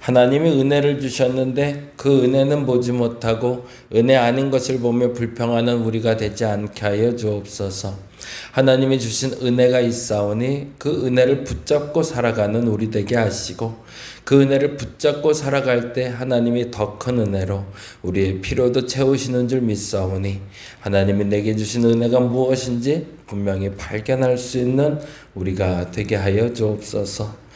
하나님이 은혜를 주셨는데 그 은혜는 보지 못하고 은혜 아닌 것을 보며 불평하는 우리가 되지 않게 하여 주옵소서. 하나님이 주신 은혜가 있사오니 그 은혜를 붙잡고 살아가는 우리 되게 하시고, 그 은혜를 붙잡고 살아갈 때 하나님이 더 큰 은혜로 우리의 필요도 채우시는 줄 믿사오니, 하나님이 내게 주신 은혜가 무엇인지 분명히 발견할 수 있는 우리가 되게 하여 주옵소서.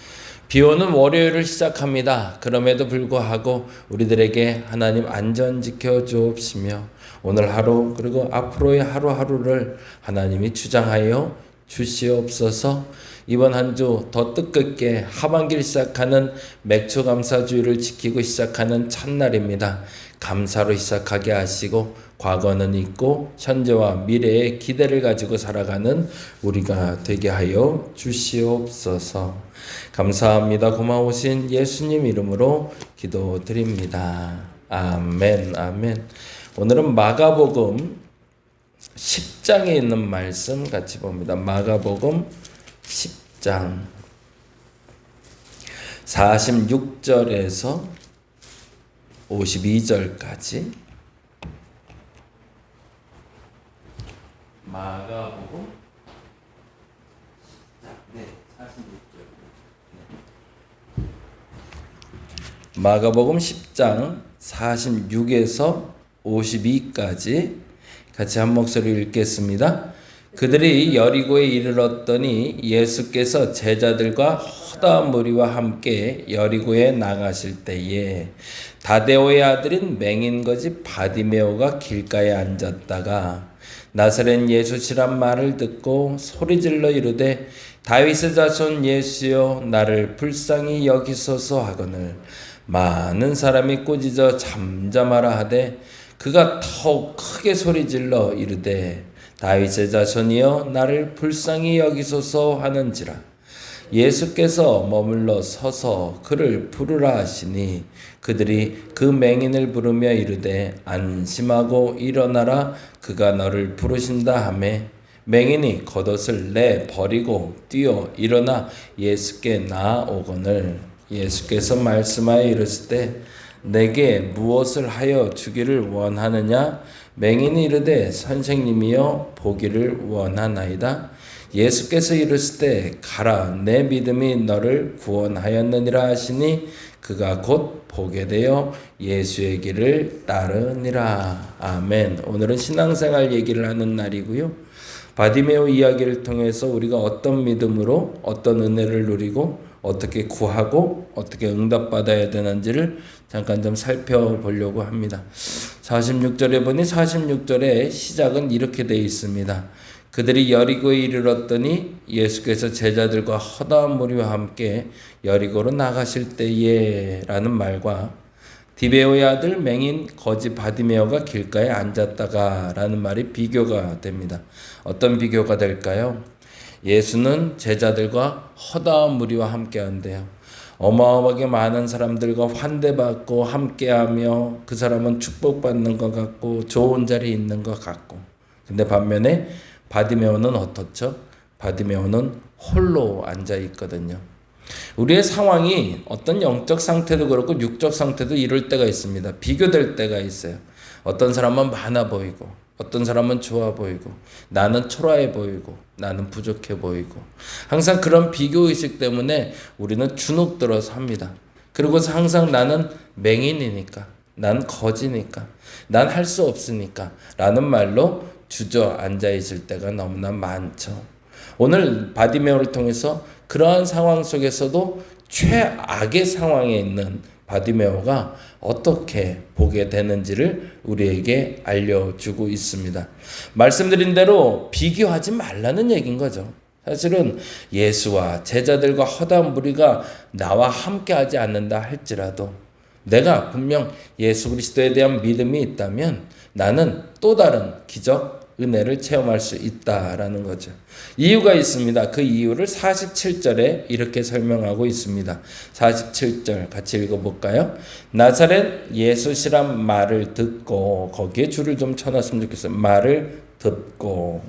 비오는 월요일을 시작합니다. 그럼에도 불구하고 우리들에게 하나님 안전 지켜 주옵시며, 오늘 하루 그리고 앞으로의 하루하루를 하나님이 주장하여 주시옵소서. 이번 한 주 더 뜻깊게 하반기를 시작하는 맥주감사주의를 지키고 시작하는 첫날입니다. 감사로 시작하게 하시고, 과거는 잊고 현재와 미래의 기대를 가지고 살아가는 우리가 되게 하여 주시옵소서. 감사합니다. 고마우신 예수님 이름으로 기도드립니다. 아멘, 아멘. 오늘은 마가복음 10장에 있는 말씀 같이 봅니다. 마가복음 10장 46절에서 52절까지. 마가복음 10장, 네, 46절. 마가복음 10장 46에서 52까지 같이 한 목소리로 읽겠습니다. 그들이 여리고에 이르렀더니 예수께서 제자들과 허다한 무리와 함께 여리고에 나가실 때에 다데오의 아들인 맹인거지 바디메오가 길가에 앉았다가 나사렛 예수시란 말을 듣고 소리질러 이르되 다윗의 자손 예수여 나를 불쌍히 여기소서 하거늘 많은 사람이 꾸짖어 잠잠하라 하되 그가 더욱 크게 소리질러 이르되 다윗의 자손이여 나를 불쌍히 여기소서 하는지라. 예수께서 머물러 서서 그를 부르라 하시니 그들이 그 맹인을 부르며 이르되 안심하고 일어나라 그가 너를 부르신다 하매 맹인이 겉옷을 내 버리고 뛰어 일어나 예수께 나아오거늘 예수께서 말씀하여 이르시되 내게 무엇을 하여 주기를 원하느냐? 맹인이 이르되 선생님이여 보기를 원하나이다. 예수께서 이르시되 가라 내 믿음이 너를 구원하였느니라 하시니 그가 곧 보게 되어 예수의 길을 따르니라. 아멘. 오늘은 신앙생활 얘기를 하는 날이고요. 바디메오 이야기를 통해서 우리가 어떤 믿음으로 어떤 은혜를 누리고 어떻게 구하고 어떻게 응답받아야 되는지를 잠깐 좀 살펴보려고 합니다. 46절에 보니 46절의 시작은 이렇게 되어 있습니다. 그들이 여리고에 이르렀더니 예수께서 제자들과 허다한 무리와 함께 여리고로 나가실 때에 라는 말과 디베오의 아들 맹인 거지 바디메오가 길가에 앉았다가 라는 말이 비교가 됩니다. 어떤 비교가 될까요? 예수는 제자들과 허다한 무리와 함께 한대요. 어마어마하게 많은 사람들과 환대받고 함께하며 그 사람은 축복받는 것 같고 좋은 자리에 있는 것 같고, 근데 반면에 바디메오는 어떻죠? 바디메오는 홀로 앉아 있거든요. 우리의 상황이 어떤 영적 상태도 그렇고 육적 상태도 이럴 때가 있습니다. 비교될 때가 있어요. 어떤 사람은 많아 보이고 어떤 사람은 좋아 보이고 나는 초라해 보이고 나는 부족해 보이고, 항상 그런 비교의식 때문에 우리는 주눅들어서 합니다. 그리고서 항상 나는 맹인이니까, 난 거지니까, 난 할 수 없으니까 라는 말로 주저앉아 있을 때가 너무나 많죠. 오늘 바디메오를 통해서 그러한 상황 속에서도 최악의 상황에 있는 바디메오가 어떻게 보게 되는지를 우리에게 알려주고 있습니다. 말씀드린 대로 비교하지 말라는 얘기인 거죠. 사실은 예수와 제자들과 허다한 무리가 나와 함께하지 않는다 할지라도 내가 분명 예수 그리스도에 대한 믿음이 있다면 나는 또 다른 기적, 은혜를 체험할 수 있다라는 거죠. 이유가 있습니다. 그 이유를 47절에 이렇게 설명하고 있습니다. 47절 같이 읽어볼까요? 나사렛 예수시란 말을 듣고, 거기에 줄을 좀 쳐놨으면 좋겠어요. 말을 듣고.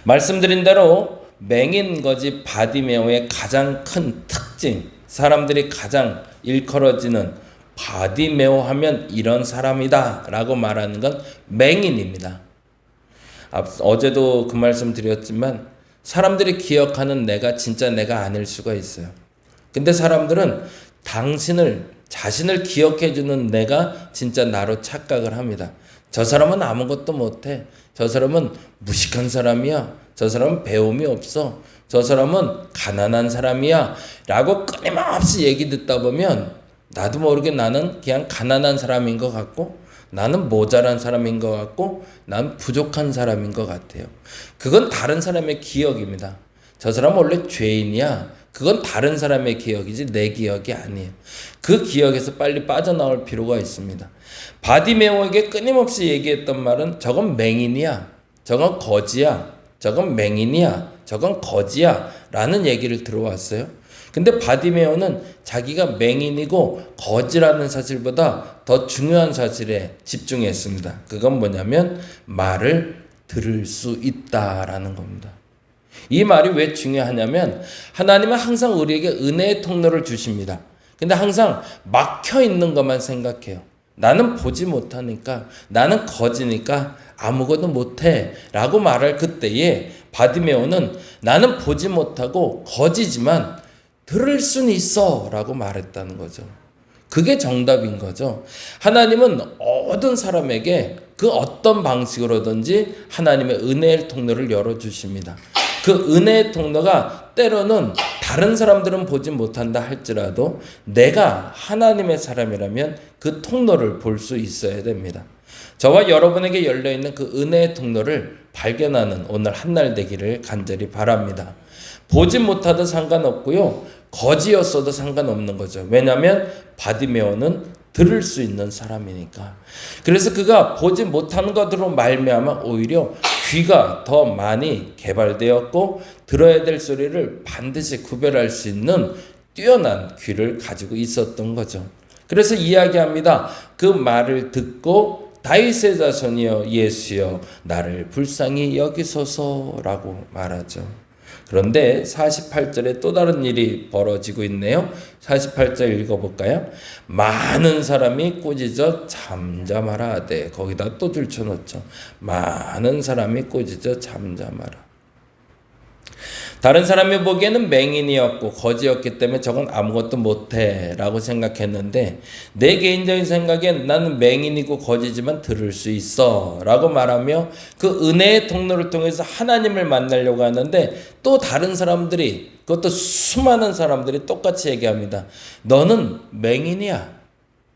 말씀드린 대로 맹인거지 바디메오의 가장 큰 특징, 사람들이 가장 일컬어지는 바디메오 하면 이런 사람이다 라고 말하는 건 맹인입니다. 어제도 그 말씀 드렸지만 사람들이 기억하는 내가 진짜 내가 아닐 수가 있어요. 근데 사람들은 자신을 기억해주는 내가 진짜 나로 착각을 합니다. 저 사람은 아무것도 못해. 저 사람은 무식한 사람이야. 저 사람은 배움이 없어. 저 사람은 가난한 사람이야. 라고 끊임없이 얘기 듣다 보면 나도 모르게 나는 그냥 가난한 사람인 것 같고 나는 모자란 사람인 것 같고 난 부족한 사람인 것 같아요. 그건 다른 사람의 기억입니다. 저 사람은 원래 죄인이야. 그건 다른 사람의 기억이지 내 기억이 아니에요. 그 기억에서 빨리 빠져나올 필요가 있습니다. 바디메오에게 끊임없이 얘기했던 말은 저건 맹인이야. 저건 거지야. 저건 맹인이야. 저건 거지야. 라는 얘기를 들어왔어요. 근데 바디메오는 자기가 맹인이고 거지라는 사실보다 더 중요한 사실에 집중했습니다. 그건 뭐냐면 말을 들을 수 있다라는 겁니다. 이 말이 왜 중요하냐면 하나님은 항상 우리에게 은혜의 통로를 주십니다. 근데 항상 막혀 있는 것만 생각해요. 나는 보지 못하니까, 나는 거지니까 아무것도 못해 라고 말할 그때에 바디메오는 나는 보지 못하고 거지지만 들을 수는 있어 라고 말했다는 거죠. 그게 정답인 거죠. 하나님은 모든 사람에게 그 어떤 방식으로든지 하나님의 은혜의 통로를 열어주십니다. 그 은혜의 통로가 때로는 다른 사람들은 보지 못한다 할지라도 내가 하나님의 사람이라면 그 통로를 볼 수 있어야 됩니다. 저와 여러분에게 열려있는 그 은혜의 통로를 발견하는 오늘 한날 되기를 간절히 바랍니다. 보지 못하도 상관없고요. 거지였어도 상관없는 거죠. 왜냐하면 바디메오는 들을 수 있는 사람이니까. 그래서 그가 보지 못하는 것으로 말미암아 오히려 귀가 더 많이 개발되었고 들어야 될 소리를 반드시 구별할 수 있는 뛰어난 귀를 가지고 있었던 거죠. 그래서 이야기합니다. 그 말을 듣고 다윗의 자손이여 예수여 나를 불쌍히 여기소서라고 말하죠. 그런데 48절에 또 다른 일이 벌어지고 있네요. 48절 읽어볼까요? 많은 사람이 꾸짖어 잠잠하라 하되 거기다 또 줄쳐놓죠. 많은 사람이 꾸짖어 잠잠하라. 다른 사람이 보기에는 맹인이었고 거지였기 때문에 저건 아무것도 못해 라고 생각했는데 내 개인적인 생각엔 나는 맹인이고 거지지만 들을 수 있어 라고 말하며 그 은혜의 통로를 통해서 하나님을 만나려고 하는데 또 다른 사람들이 그것도 수많은 사람들이 똑같이 얘기합니다. 너는 맹인이야.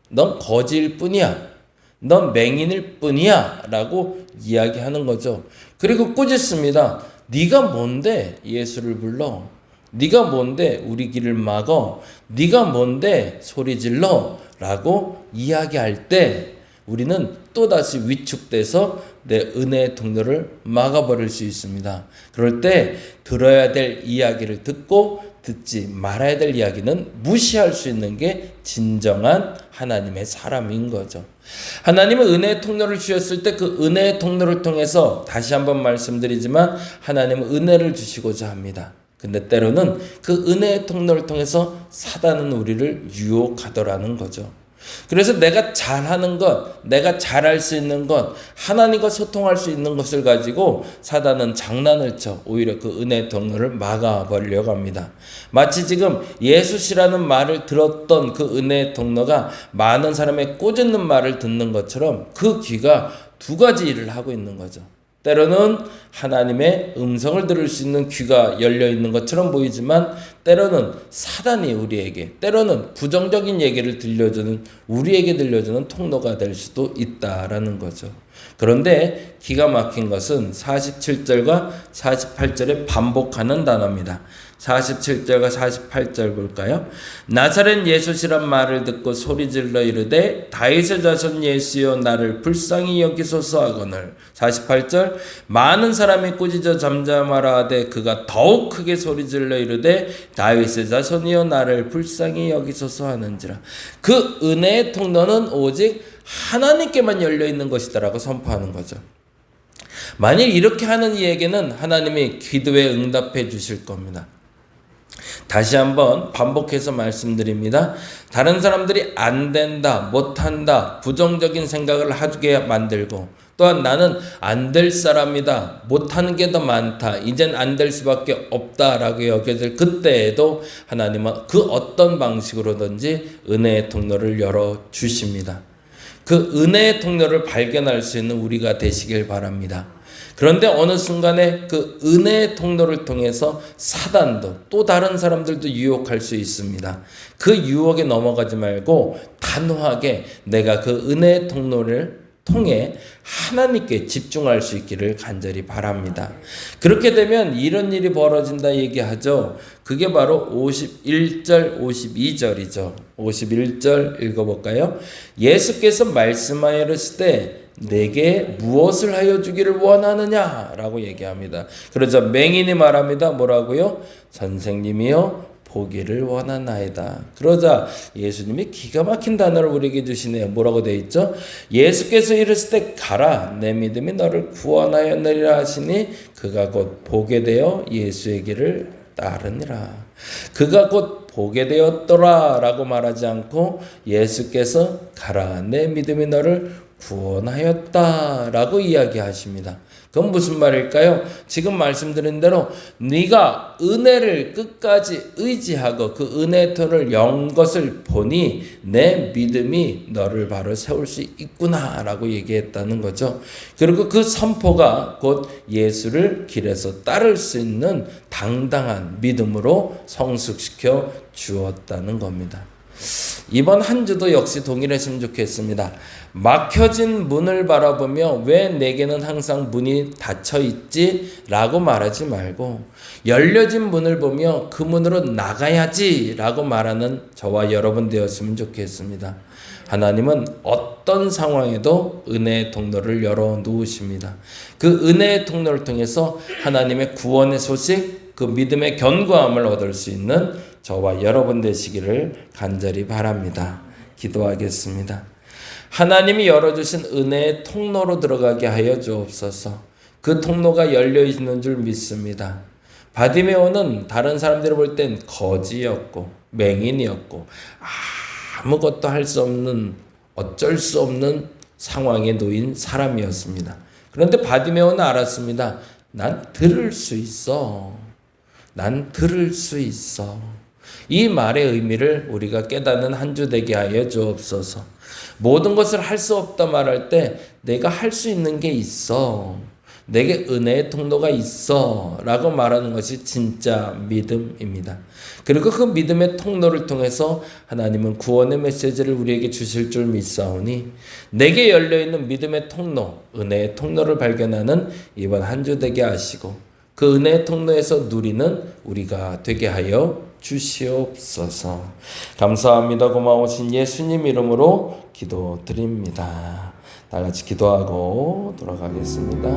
넌 거지일 뿐이야. 넌 맹인일 뿐이야 라고 이야기하는 거죠. 그리고 꾸짖습니다. 네가 뭔데 예수를 불러? 네가 뭔데 우리 길을 막어? 네가 뭔데 소리 질러? 라고 이야기할 때 우리는 또다시 위축돼서 내 은혜의 통로를 막아버릴 수 있습니다. 그럴 때 들어야 될 이야기를 듣고 듣지 말아야 될 이야기는 무시할 수 있는 게 진정한 하나님의 사람인 거죠. 하나님은 은혜의 통로를 주셨을 때 그 은혜의 통로를 통해서 다시 한번 말씀드리지만 하나님은 은혜를 주시고자 합니다. 근데 때로는 그 은혜의 통로를 통해서 사단은 우리를 유혹하더라는 거죠. 그래서 내가 잘하는 것, 내가 잘할 수 있는 것, 하나님과 소통할 수 있는 것을 가지고 사단은 장난을 쳐 오히려 그 은혜의 통로를 막아버리려고 합니다. 마치 지금 예수시라는 말을 들었던 그 은혜의 통로가 많은 사람의 꾸짖는 말을 듣는 것처럼 그 귀가 두 가지 일을 하고 있는 거죠. 때로는 하나님의 음성을 들을 수 있는 귀가 열려 있는 것처럼 보이지만 때로는 사단이 우리에게 때로는 부정적인 얘기를 들려주는 우리에게 들려주는 통로가 될 수도 있다라는 거죠. 그런데 기가 막힌 것은 47절과 48절에 반복하는 단어입니다. 47절과 48절 볼까요? 나사렛 예수시란 말을 듣고 소리질러 이르되 다윗의 자손 예수여 나를 불쌍히 여기소서 하거늘. 48절 많은 사람이 꾸짖어 잠잠하라 하되 그가 더욱 크게 소리질러 이르되 다윗의 자손이여 나를 불쌍히 여기소서 하는지라. 그 은혜의 통로는 오직 하나님께만 열려있는 것이다라고 선포하는 거죠. 만일 이렇게 하는 이에게는 하나님이 기도에 응답해 주실 겁니다. 다시 한번 반복해서 말씀드립니다. 다른 사람들이 안 된다, 못한다, 부정적인 생각을 하게 만들고, 또한 나는 안 될 사람이다, 못하는 게 더 많다, 이젠 안 될 수밖에 없다라고 여겨질 그때에도 하나님은 그 어떤 방식으로든지 은혜의 통로를 열어주십니다. 그 은혜의 통로를 발견할 수 있는 우리가 되시길 바랍니다. 그런데 어느 순간에 그 은혜의 통로를 통해서 사단도 또 다른 사람들도 유혹할 수 있습니다. 그 유혹에 넘어가지 말고 단호하게 내가 그 은혜의 통로를 통해 하나님께 집중할 수 있기를 간절히 바랍니다. 그렇게 되면 이런 일이 벌어진다 얘기하죠. 그게 바로 51절 52절이죠. 51절 읽어볼까요? 예수께서 말씀하여 이르실 때 내게 무엇을 하여 주기를 원하느냐 라고 얘기합니다. 그러자 맹인이 말합니다. 뭐라고요? 선생님이요 보기를 원하나이다. 그러자 예수님이 기가 막힌 단어를 우리에게 주시네요. 뭐라고 되어 있죠? 예수께서 이르실 때 가라 내 믿음이 너를 구원하였느니라 하시니 그가 곧 보게 되어 예수의 길을 따르니라. 그가 곧 보게 되었더라 라고 말하지 않고 예수께서 가라 내 믿음이 너를 구원하였다 라고 이야기하십니다. 그건 무슨 말일까요? 지금 말씀드린 대로 네가 은혜를 끝까지 의지하고 그 은혜의 터를 연 것을 보니 내 믿음이 너를 바로 세울 수 있구나 라고 얘기했다는 거죠. 그리고 그 선포가 곧 예수를 길에서 따를 수 있는 당당한 믿음으로 성숙시켜 주었다는 겁니다. 이번 한 주도 역시 동일했으면 좋겠습니다. 막혀진 문을 바라보며 왜 내게는 항상 문이 닫혀 있지? 라고 말하지 말고 열려진 문을 보며 그 문으로 나가야지 라고 말하는 저와 여러분 되었으면 좋겠습니다. 하나님은 어떤 상황에도 은혜의 통로를 열어놓으십니다. 그 은혜의 통로를 통해서 하나님의 구원의 소식, 그 믿음의 견고함을 얻을 수 있는 저와 여러분 되시기를 간절히 바랍니다. 기도하겠습니다. 하나님이 열어주신 은혜의 통로로 들어가게 하여 주옵소서. 그 통로가 열려 있는 줄 믿습니다. 바디메오는 다른 사람들이 볼 땐 거지였고 맹인이었고 아무것도 할 수 없는 어쩔 수 없는 상황에 놓인 사람이었습니다. 그런데 바디메오는 알았습니다. 난 들을 수 있어. 난 들을 수 있어. 이 말의 의미를 우리가 깨닫는 한 주 되게 하여 주옵소서. 모든 것을 할 수 없다 말할 때 내가 할 수 있는 게 있어. 내게 은혜의 통로가 있어 라고 말하는 것이 진짜 믿음입니다. 그리고 그 믿음의 통로를 통해서 하나님은 구원의 메시지를 우리에게 주실 줄 믿사오니 내게 열려있는 믿음의 통로, 은혜의 통로를 발견하는 이번 한 주 되게 하시고 그 은혜의 통로에서 누리는 우리가 되게 하여 주시옵소서. 감사합니다. 고마우신 예수님 이름으로 기도드립니다. 다 같이 기도하고 돌아가겠습니다.